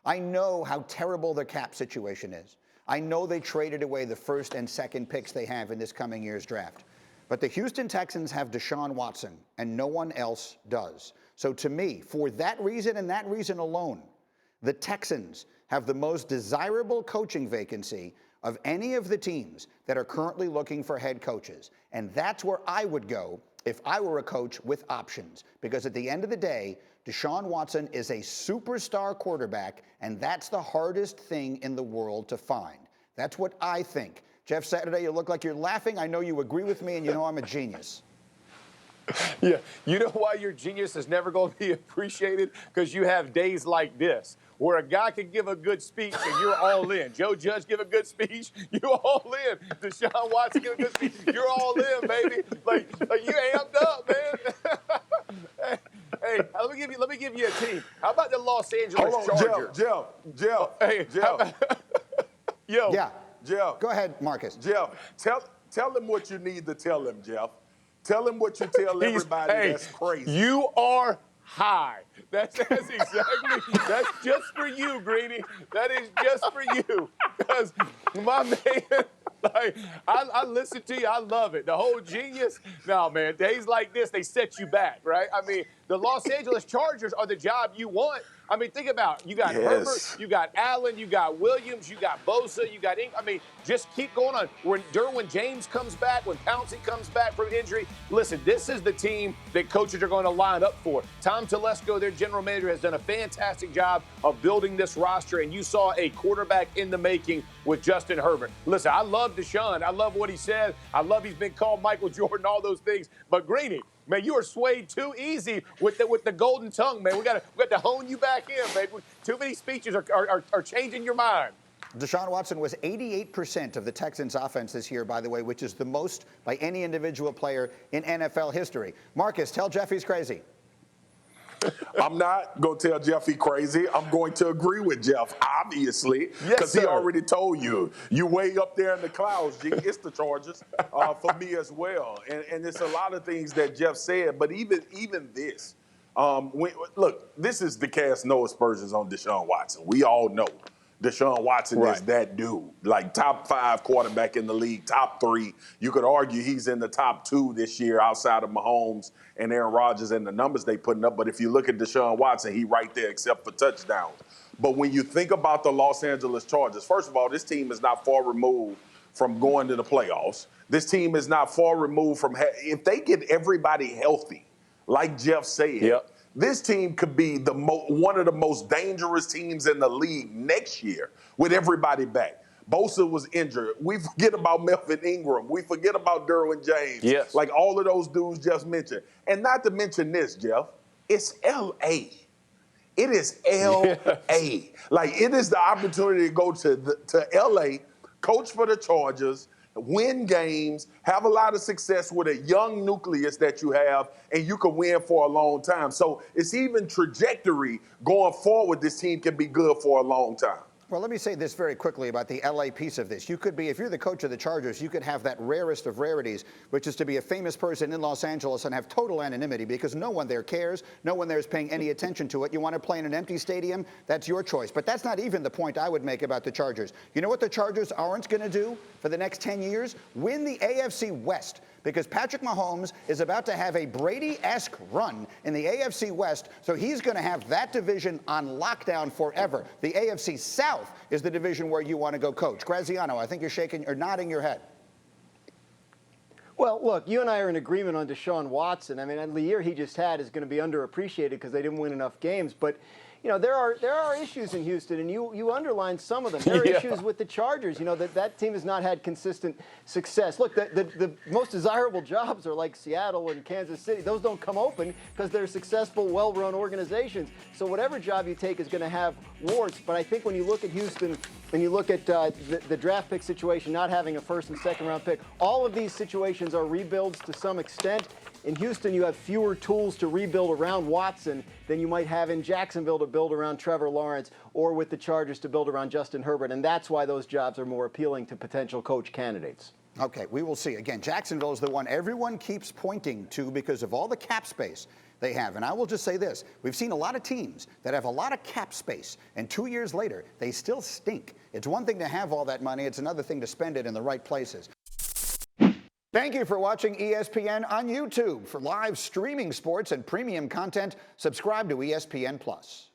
I know how terrible the cap situation is. I know they traded away the first and second picks they have in this coming year's draft. But the Houston Texans have Deshaun Watson, and no one else does. So to me, for that reason and that reason alone, the Texans have the most desirable coaching vacancy of any of the teams that are currently looking for head coaches. And that's where I would go if I were a coach with options. Because at the end of the day, Deshaun Watson is a superstar quarterback, and that's the hardest thing in the world to find. That's what I think. Jeff Saturday, you look like you're laughing. I know you agree with me, and you know I'm a genius. Yeah, you know why your genius is never going to be appreciated? Because you have days like this, where a guy can give a good speech and you're all in. Joe Judge give a good speech, you're all in. Deshaun Watson give a good speech, you're all in, baby. Like you amped up, man. Hey, let me give you a team. How about the Los Angeles Chargers? Jeff. Hey, Jeff. Yo. Yeah. Jeff. Go ahead, Marcus. Jeff, tell him what you need to tell him, Jeff. Tell him what you tell everybody. That's crazy. You are high. That's exactly. That's just for you, Greeny. That is just for you. Because my man, like, I listen to you. I love it. The whole genius. No, man. Days like this, they set you back, right? I mean, the Los Angeles Chargers are the job you want. I mean, think about it. You got Herbert, you got Allen, you got Williams, you got Bosa, you got I mean, just keep going on. When Derwin James comes back, when Pouncey comes back from injury, listen, this is the team that coaches are going to line up for. Tom Telesco, their general manager, has done a fantastic job of building this roster, and you saw a quarterback in the making with Justin Herbert. Listen, I love Deshaun. I love what he said. I love he's been called Michael Jordan, all those things. But Greeny, man, you are swayed too easy with the golden tongue, man. We got to hone you back in, man. Too many speeches are changing your mind. Deshaun Watson was 88% of the Texans' offense this year, by the way, which is the most by any individual player in NFL history. Marcus, tell Jeff he's crazy. I'm not going to tell Jeff he's crazy. I'm going to agree with Jeff, obviously, because he already told you. You way up there in the clouds, G. It's the Chargers for me as well. And it's a lot of things that Jeff said, but even this. Look, this is the cast no aspersions on Deshaun Watson. We all know Deshaun Watson is that dude, like top 5 quarterback in the league, top 3. You could argue he's in the top 2 this year outside of Mahomes and Aaron Rodgers and the numbers they putting up. But if you look at Deshaun Watson, he right there except for touchdowns. But when you think about the Los Angeles Chargers, first of all, this team is not far removed from going to the playoffs. This team is not far removed from if they get everybody healthy, like Jeff said, this team could be one of the most dangerous teams in the league next year with everybody back. Bosa was injured. We forget about Melvin Ingram. We forget about Derwin James. Yes. Like all of those dudes just mentioned. And not to mention this, Jeff, it's L.A. It is L.A. Like, it is the opportunity to go to L.A., coach for the Chargers, win games, have a lot of success with a young nucleus that you have, and you can win for a long time. So it's even trajectory going forward, this team can be good for a long time. Well, let me say this very quickly about the LA piece of this. You could be, if you're the coach of the Chargers, you could have that rarest of rarities, which is to be a famous person in Los Angeles and have total anonymity because no one there cares. No one there is paying any attention to it. You want to play in an empty stadium? That's your choice. But that's not even the point I would make about the Chargers. You know what the Chargers aren't going to do for the next 10 years? Win the AFC West. Because Patrick Mahomes is about to have a Brady-esque run in the AFC West, so he's going to have that division on lockdown forever. The AFC South is the division where you want to go coach. Graziano, I think you're shaking or nodding your head. Well, look, you and I are in agreement on Deshaun Watson. I mean, the year he just had is going to be underappreciated because they didn't win enough games. But, you know, there are issues in Houston, and you underlined some of them. There are issues with the Chargers. You know, that team has not had consistent success. Look, the most desirable jobs are like Seattle and Kansas City. Those don't come open because they're successful, well-run organizations. So whatever job you take is going to have warts. But I think when you look at Houston and you look at the draft pick situation, not having a first and second round pick, all of these situations are rebuilds to some extent. In Houston, you have fewer tools to rebuild around Watson than you might have in Jacksonville to build around Trevor Lawrence or with the Chargers to build around Justin Herbert. And that's why those jobs are more appealing to potential coach candidates. Okay, we will see. Again, Jacksonville is the one everyone keeps pointing to because of all the cap space they have. And I will just say this. We've seen a lot of teams that have a lot of cap space, and 2 years later, they still stink. It's one thing to have all that money. It's another thing to spend it in the right places. Thank you for watching ESPN on YouTube. For live streaming sports and premium content, subscribe to ESPN+.